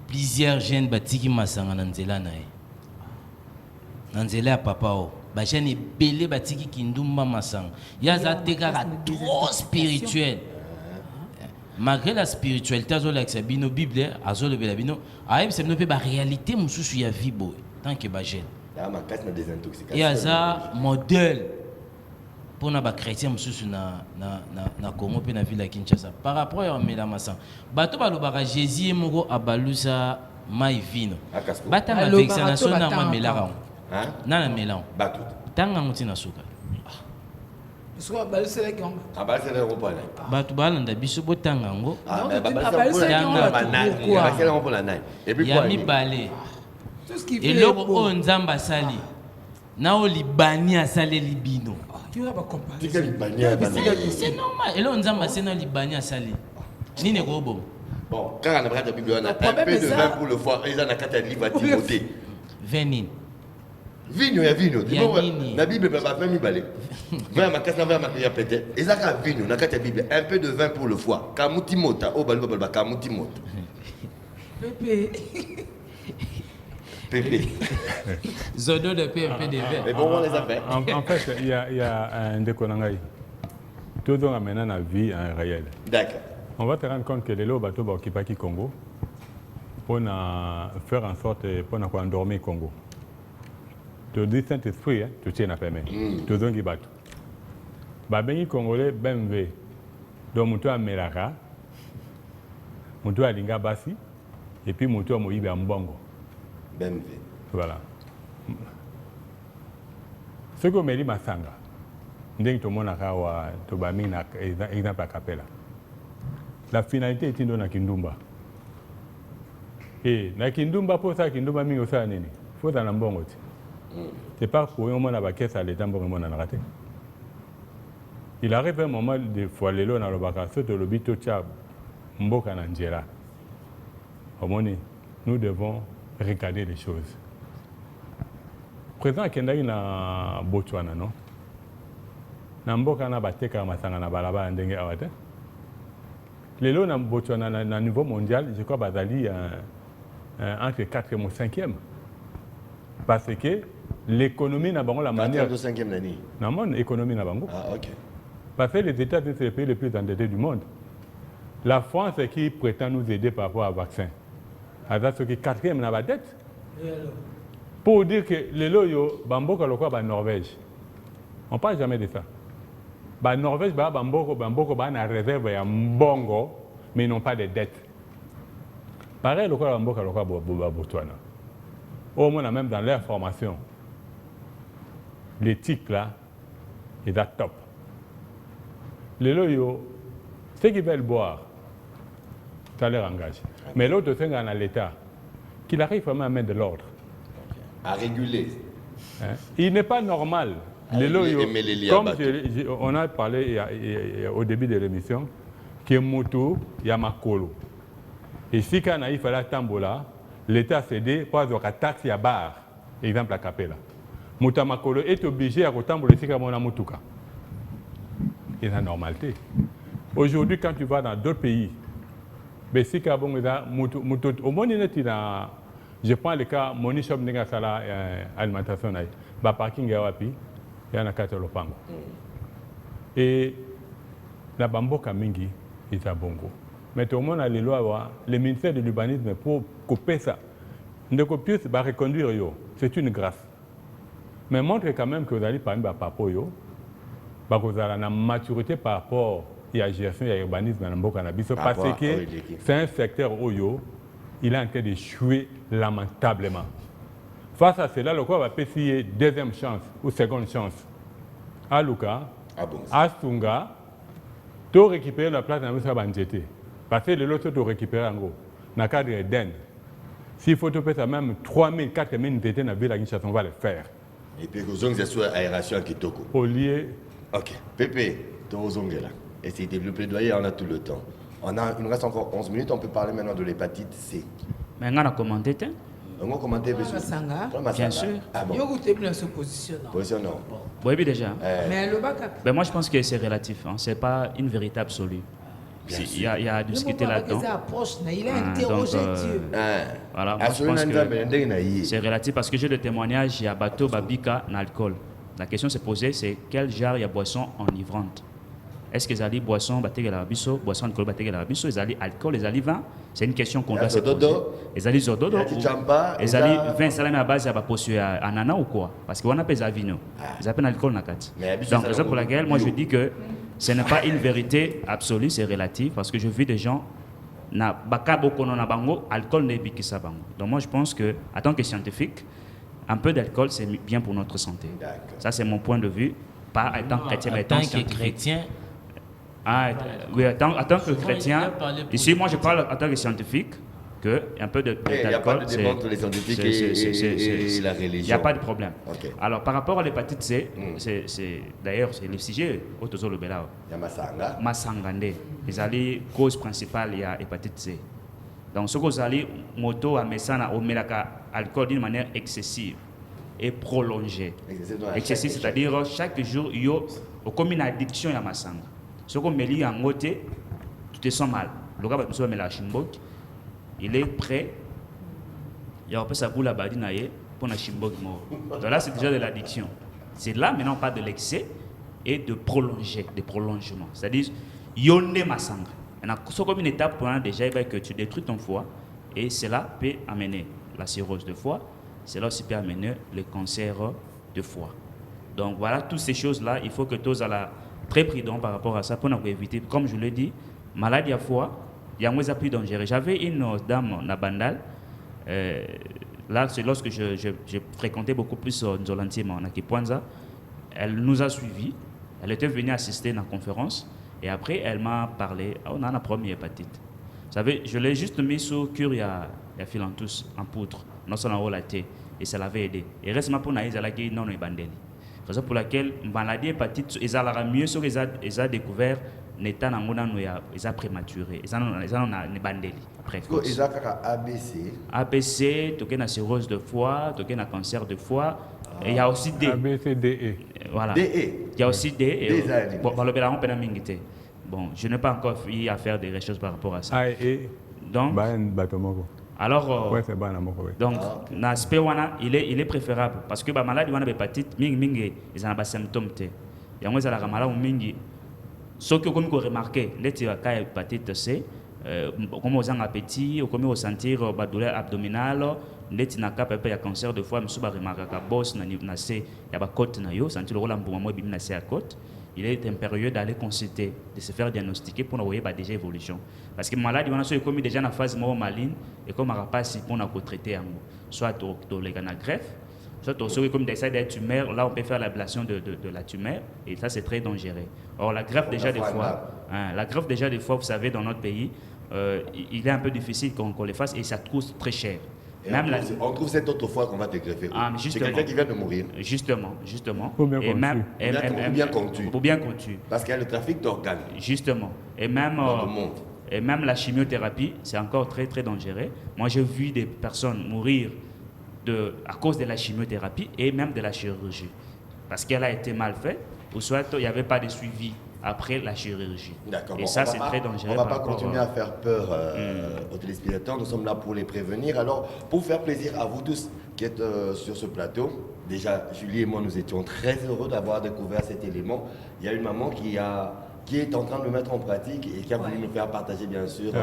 Plusieurs jeunes batiki masanga na nzela na ye. Na nzela ya papa o ba jeunes ebele batiki kindumba masanga. Ya za tekaka trop spirituel. Malgré la spiritualité azolakisa bino Bible azolobela bino ayeb se bino pe ba réalité mususu ya vie boy tant que ba jeune. Là, ma casse na désintoxication. Et aza modèle pour na ba chrétien mususu na Congo pe na ville ya Kinshasa. Par rapport à mela masanga. Bato balobaka Jésus moko abalusa mai vino. Bata ma vexation na ma melaka. Hein? Na melan. Batout. Tanga mutina suka. Parce que balise la gamba. Ah bah c'est le repas là. Bato balanda biso botanga ngo. Ah Non, mais tu bah n'as pas c'est le pour Seigneur, la tu banane. pourquoi? C'est pour la banane. Et puis Ya quoi? mibale. Tout ce qui fait eloko beau. oyo nzambe asali na oyo libani asaleli bino Tu vas pas comparer. Tu quel banane banane. c'est normal eloko nzambe asali na libani asali nini ekobomo Bon, quand on a la Bible, on a un problème peu est de ça. vin pour le foie. Ils en ont qu'à livre à Timothée. vin nini Vigno ya vigno. Ya nini? La Bible va pas me balai. Va ma casse va ma pété. Et ça ka vigno na kati Bible, un peu de vin pour le foie. Kamuti mota, o balu balba kamuti mota. Pépé. Pépé. Zodo de paix, un peu de verre. Mais bon, on les a fait. En fait, il y a un déconnangaï. Tout le monde a la vie en réel. D'accord. On va te rendre compte que les lots bateaux vont quitter le Congo pour faire en sorte pour endormir le Congo. Tu dis Saint-Esprit, tu tiens à permettre. Tu donnes des bateaux. Les Congolais, BMV, donc Moutou à Meraka, Moutou à Linga Bassi, et puis Moutou à Moïbe à Mbongo. BMV. Voilà. Ce que me dit Masanga, dès que tout le monde a mis un exemple à Capella. La finalité est dans Kindumba. Et dans Kindumba, pour ça, Kindumba mingo ça nini. Faut dans l'ambongo. C'est pas pour un moment à la caisse à l'état pour un moment à raté. Il arrive un moment de fois les lois dans le bac, surtout le bito tchab, mboka nanjera. Au moment nous devons regarder les choses. Président Kendaki na Botswana, non? Na mboka na bateka masanga na balaba ndenge awate. Les lois Botswana à niveau mondial, je crois bazali entre 4e et 5e. Parce que l'économie n'a pas la manière. 5e année. Non, l'économie n'a pas. Ah, ok. Parce que les États sont les pays les plus endettés du monde. La France qui prétend nous aider par rapport au vaccin. Alors, ce qui est 4e n'a pas dette. Pour dire que les loyaux, Bamboka le quoi, Norvège. On ne parle jamais de ça. Norvège, Bamboka, a réserve à Mbongo, mais ils n'ont pas de dette. Pareil, le quoi, Bamboka le quoi, Botswana. Au moins, même dans leur formation, l'éthique là est à top. Les loyaux, ceux qui veulent boire, ça leur engage. Mais l'autre, c'est dans l'État, qu'il arrive vraiment à mettre de l'ordre. À réguler. Hein? Il n'est pas normal. Les loyaux, comme on a parlé au début de l'émission, que Moto, Yamakolo. Et si quand il fallait Tambola, l'État cédé pour avoir une taxe à bar, exemple à Capella. Moutamakolo est obligé à retamboler si on a Moutuka. C'est la normalité. Aujourd'hui, quand tu vas dans d'autres pays, au moins, je prends le cas, mon shop n'est pas alimentation, le parking est wapi, il y a un catalopango. Et la Bamboka Mingi est à Bongo. Mais tout le monde a les lois, le ministère de l'urbanisme pour couper ça. Ne copier, c'est reconduire, c'est une grâce. Mais montre quand même que vous allez parler de Papoyo, vous avez une maturité par rapport à la gestion et à l'urbanisme dans le cannabis. Parce que c'est un secteur où il est en train d'échouer lamentablement. Face à cela, le corps va payer deuxième chance ou seconde chance. À Luka, à Sunga, tu récupérer la place dans le Bandjeté. Parce que l'autre, tu récupérer en gros. Dans le cadre d'Eden. S'il faut te payer même 3 000, 4 000 d'été dans la ville, on va le faire. Et puis, vous avez une aération qui est au lieu. Ok. Pépé, tu es là. Et c'est le plaidoyer, on a tout le temps. Il nous reste encore 11 minutes, on peut parler maintenant de l'hépatite C. Mais on a commenté, on a commenté, bien sûr. Ah bon. Positionnant. Oui, déjà. Mais le bac. Ben moi, je pense que c'est relatif. Hein. Ce n'est pas une vérité absolue. Il y a à discuter là-dedans. Il a interrogé Dieu. Voilà, moi, je pense que c'est relatif parce que j'ai le témoignage, il y a bateau, babika, l'alcool. La question se posée, c'est quel genre il y a boisson enivrante. Est-ce qu'ils allaient boisson, boisson alcool, ils allaient alcool, ils allaient vin? C'est une question qu'on doit se poser. Ils allaient zododo, ils allaient vin salami à base de ananas ou quoi? Parce qu'on appelle ça vino. Ils appellent alcool nakati. Donc, raison pour laquelle, moi je dis que ce n'est pas une vérité absolue, c'est relatif, parce que je vis des gens na bakabo kono na bango, alcool n'est bikisa bango. Donc moi je pense que, en tant que scientifique, un peu d'alcool c'est bien pour notre santé. Ça c'est mon point de vue, pas en tant que chrétien, mais en tant que chrétien. Ah, oui, en tant que chrétien, ici moi je parle en tant que scientifique, que un peu d'alcool, il n'y a pas de débat entre les scientifiques et la religion. Il n'y a pas de problème. Okay. Alors par rapport à l'hépatite C, d'ailleurs c'est le sujet autour de Belao. Il y a Masanga. Masangande. Les alliés cause principale il y a l'hépatite C. Donc ce que vous allez moto à mesana au melaka alcool d'une manière excessive. et prolongé. Excessif, c'est-à-dire chaque jour, il y a comme une addiction à masanga. Ce qu'on met en côté, tu te sens mal. Le gars, il est prêt. Il y a un peu ça pour la badinaye pour la chimbok mort. Donc là, c'est déjà de l'addiction. C'est là maintenant pas de l'excès et de prolonger, des prolongements. C'est-à-dire, yonde masanga. C'est comme une étape pour déjà que tu détruis ton foie et cela peut amener la cirrhose de foie, cela aussi peut amener le cancer de foie. Donc voilà, toutes ces choses-là, il faut que tous soient très prudents par rapport à ça pour éviter, comme je l'ai dit, maladie à foie, il y a moins plus dangereux. J'avais une dame na Bandal, là c'est lorsque je fréquentais beaucoup plus Nzolantier na Kipwanza, elle nous a suivis, elle était venue assister à la conférence et après elle m'a parlé, on a la première hépatite. Vous savez, je l'ai juste mis sous cure, il y a Philantus en poudre, non seulement en laté, et ça l'avait aidé. Et récemment pour naïs, elle a dit non, non, bandeli. Raison pour laquelle maladie hépatite, ils ont mieux sur ils ont découvert n'état dans mon ils ont prématuré, ils ont bandeli. Après, ils ont ABC. ABC, tu as une cirrhose de foie, tu as un cancer de foie. Et il y a aussi D. ABC, DE. Voilà. DE. Il y a aussi D. Bon, je n'ai pas encore eu à faire des recherches par rapport à ça. Donc, alors, donc, l'aspect il est préférable parce que la maladie de l'hépatite, ils ont des symptômes. Il y a des maladies ce que vous remarquez, l'hépatite C, comme vous avez un appétit, comme vous sentir la douleur abdominale, il y a cancer de foie, il y a un boss, il y a un côte, il est impérieux d'aller consulter, de se faire diagnostiquer pour voir déjà évolution. Parce que la maladie, on a commis déjà dans la phase maligne et comme on n'a pas si pour traiter soit au la greffe, soit au comme des tumeurs, là on peut faire l'ablation de la tumeur et ça c'est très dangereux. Or la greffe déjà des fois, la greffe déjà des fois, vous savez, dans notre pays, il est un peu difficile qu'on le fasse et ça coûte très cher. Même on trouve cette autre fois qu'on va te greffer. C'est quelqu'un qui vient de mourir. Justement. Et même, pour bien conçu. Parce qu'il y a le trafic d'organes. Justement. Et même, dans le monde. Et même la chimiothérapie, c'est encore très très dangereux. Moi, j'ai vu des personnes mourir à cause de la chimiothérapie et même de la chirurgie. Parce qu'elle a été mal faite, ou soit il n'y avait pas de suivi après la chirurgie. D'accord. Et ça, c'est très dangereux. On ne va pas continuer à faire peur aux téléspectateurs. Nous sommes là pour les prévenir. Alors, pour faire plaisir à vous tous qui êtes sur ce plateau, déjà, Julie et moi, nous étions très heureux d'avoir découvert cet élément. Il y a une maman qui est en train de le mettre en pratique et qui a voulu nous faire partager, bien sûr,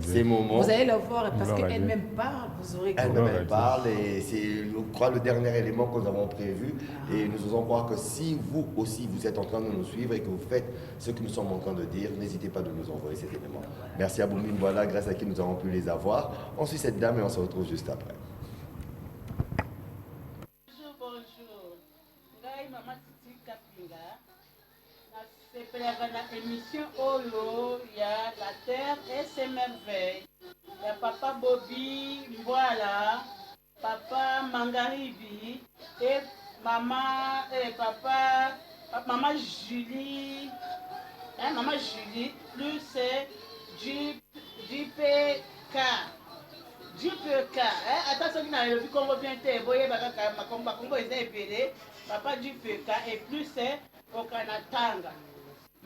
ces moments. Vous allez la voir parce qu'elle-même parle, vous aurez compris. Elle parle et c'est, je crois, le dernier élément que nous avons prévu. Et nous osons croire que si vous aussi, vous êtes en train de nous suivre et que vous faites ce que nous sommes en train de dire, n'hésitez pas de nous envoyer cet élément. Merci à Boumine, voilà, grâce à qui nous avons pu les avoir. On suit cette dame et on se retrouve juste après. La émission Olo, il y a la terre et ses merveilles. Il y a Papa Bobby, voilà, Papa Mangaribi et Maman et Papa, Maman Julie, Maman Julie, plus c'est JPK. JPK, attention, il y a vu qu'on va bien te voyer, Papa JPK et plus c'est Okanatanga.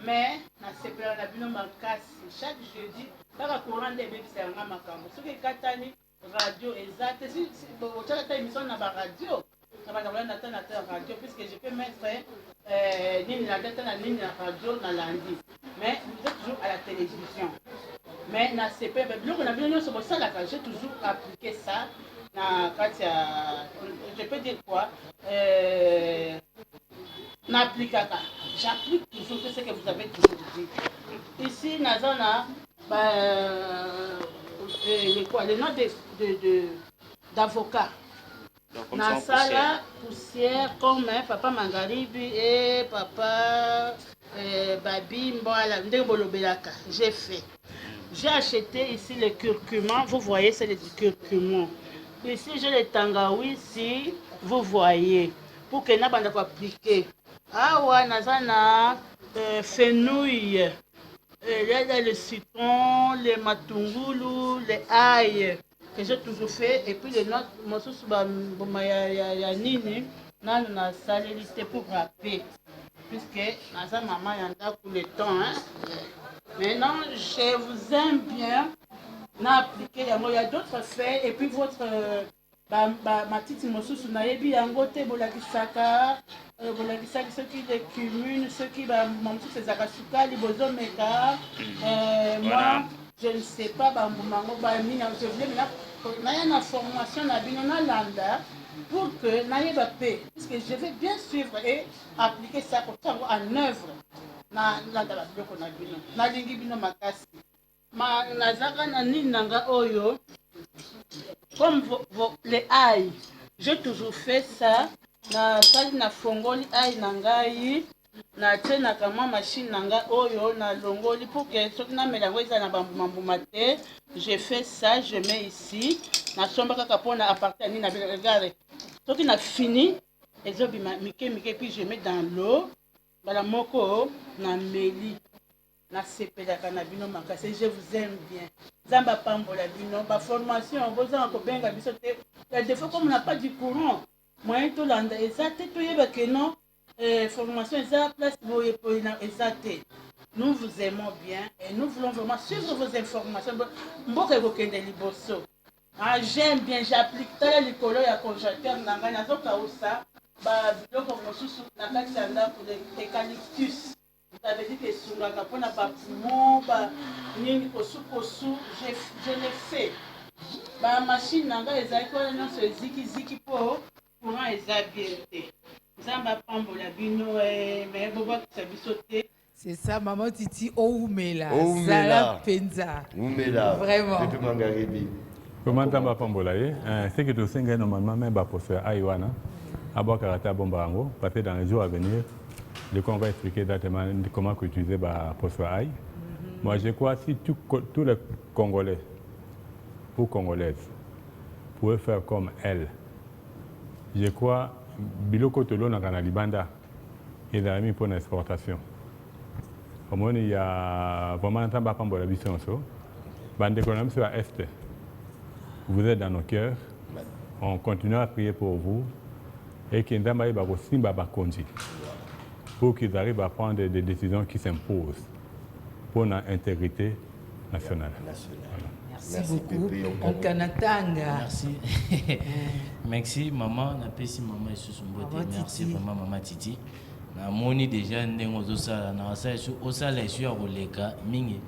Mais na sepela na bino makasi chaque jeudi kaka courant de bébé c'est un makambo soki katani radio exacte si ta émission na ba radio na ba na radio puisque je peux mettre ligne la tête na ligne na radio na lundi mais vous êtes toujours à la télévision mais na sepela biloko na bino nyonso bosala ka j'ai toujours appliqué ça na katia je peux dire quoi j'applique toujours tout ce que vous avez toujours dit. Ici, Nazana, le nom d'avocat. Nasala, poussière, comme Papa Mangaribi et Papa Babi Mboala, Ndebolobelaka. J'ai fait. J'ai acheté ici le curcuma. Vous voyez, c'est le curcuma. Ici, j'ai le tangawi, ici, vous voyez. Pour que n'a pas appliquer. Ah ouais, nazana fenouil, le citron, les matungulu, les ail, que j'ai toujours fait. Et puis les notes, moi, il y a Nini, on a salé pour rapper. Puisque ma maman y a pour le temps. Hein. Maintenant, je vous aime bien. On a appliqué, il y a d'autres faits. Et puis votre ma petite mosusu na yebi yango te bolakisaka ceux qui les cumulent, ceux qui mosusu ezaka sukali bozomeka. Moi je ne sais pas bambumango bamini je voulais maintenant naya na formation na bino nalanda pour que nayeba pe puisque je vais bien suivre et appliquer ça pour tango en œuvre na landa ba biloko na bino nalingi bino makasi ma nazaka na nini nanga oyo. Comme les aïe, j'ai toujours fait ça. Na sali na fongoli aïe nangai, na tena kama machine nanga oyo na longoli pour que ce qui na melango ça na bambumate. Je fais ça, je mets ici. Na somba kaka pona appartenir na regarde. Ce qui na fini, et zo bima mike puis je mets dans l'eau. Bala moko na meli. Na sepelaka na bino makasi, je vous aime bien. Zamba pambola bino, ba formation, boza ko benga biso te. Des fois comme on n'a pas du courant, moyen to landa ezate to yeba que non formation eza place boye poina ezate. Nous vous aimons bien et nous voulons vraiment suivre vos informations. Mboka ko kende liboso. Ah j'aime bien, j'applique tala likolo ya congélateur nanga nazoka osa ba biloko mosusu na kati ya ndako de eucalyptus. Ça veut dire que sur la capone à poumon, je l'ai fait. La machine n'a pas les ziki pour courant et bien. Zamba pambola bino mais boba qui s'est sauté. C'est ça, maman Titi Oumela. Oumela. Penza. Oumela. Vraiment. Pepe Mangaribi. Comment t'as pambola c'est que tu sais que normalement même pour faire Aïwana, à boire karata bombarango, parce que dans les jours à venir. On va expliquer exactement comment utiliser la poste aïe. Moi, je crois que si tous les Congolais ou Congolaises pouvaient faire comme elle, je crois que Biloko Tolo dans la Libanda, il a mis pour l'exportation. Au moins, il y a vraiment un temps pour la vision. Bande économique sur l'Est. Vous êtes dans nos cœurs. On continue à prier pour vous. Et qu'il y ait aussi un pour qu'ils arrivent à prendre des décisions qui s'imposent pour notre intégrité nationale. Merci beaucoup. On kanatanga. Merci. Merci maman, napesi maman et sous beauté. Merci vraiment maman Titi. Na moni déjà ndengo zosala na sa su osala su ya koleka mingi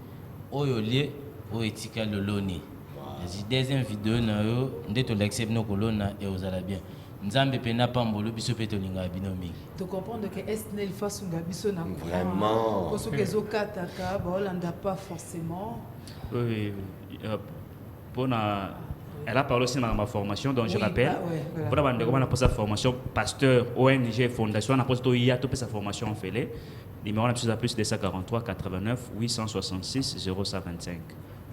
oyo lie o etika loloni. La deuxième vidéo na yo ndeto l'accepte no kolona et osala bien. Nzambe pena pambolo biso peto linga bino mingi. De comprendre que Esnel fasunga biso na vraiment. Parce que zokataka ba olanda pas forcément. Oui, elle a parlé aussi de ma formation, donc je rappelle. Pour la on a posé sa formation, pasteur, ONG, fondation, on a posé il y a toute sa formation en fait. Numéro plus 243 89 866 0125.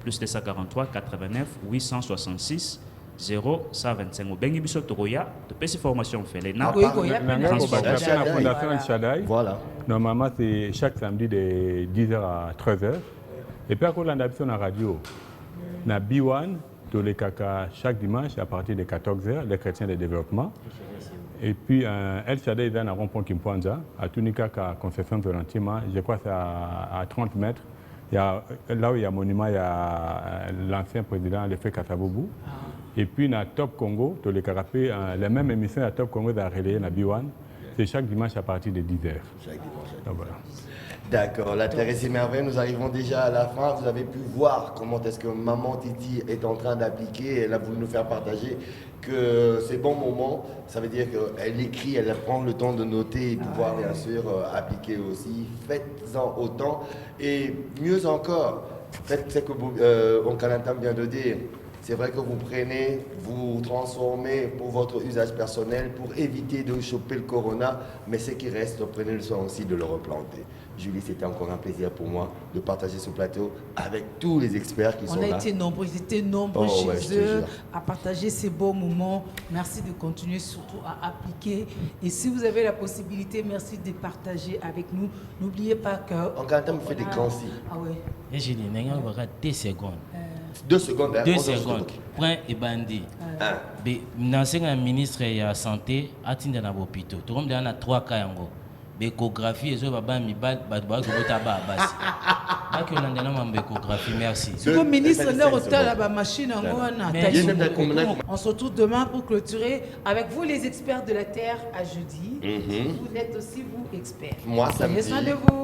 Plus 243 89 866 0125. Au Bengi Biso Toroya, de PC formation fait les nappes. La fondation Chadaï. Voilà. Normalement, c'est chaque samedi de 10h à 13h. Et puis, à cause de la radio, na B1, tous les caca chaque dimanche à partir de 14h, les chrétiens de développement. Et puis, El Shaddai est dans un rond-point Kimpoanja, à Tunika, à Conception Valentima, je crois que c'est à 30 mètres. Il y a, là où il y a un monument, il y a l'ancien président, le frère Kataboubou. Et puis, dans Top Congo, tous les carapés, la même émission à Top Congo est relayée dans B1. C'est chaque dimanche à partir de 10h. Donc, voilà. D'accord, la Terre est merveille, nous arrivons déjà à la fin. Vous avez pu voir comment est-ce que maman Titi est en train d'appliquer. Elle a voulu nous faire partager que ces bons moments, ça veut dire qu'elle écrit, elle prend le temps de noter et pouvoir bien sûr appliquer aussi. Faites-en autant et mieux encore, faites ce que Onkanatam vient de dire. C'est vrai que vous prenez, vous transformez pour votre usage personnel, pour éviter de choper le corona, mais ce qui reste, prenez le soin aussi de le replanter. Julie, c'était encore un plaisir pour moi de partager ce plateau avec tous les experts qui sont là. On a été nombreux, ils étaient nombreux chez eux à partager ces beaux moments. Merci de continuer surtout à appliquer. Et si vous avez la possibilité, merci de partager avec nous. N'oubliez pas que... En Canada, on fait des grands signes. Ah ouais. Et Julie, il y a 2 secondes. 2 secondes. 2 secondes. Point et bandit. L'ancien ministre de la Santé a tenu dans l'hôpital. Tout le monde a 3 cas. L'échographie, et merci. Le ministre de la machine, on se retrouve demain pour clôturer avec vous, les experts de la Terre, à jeudi. Vous êtes aussi, vous, experts. Moi, ça me Prenez soin de vous.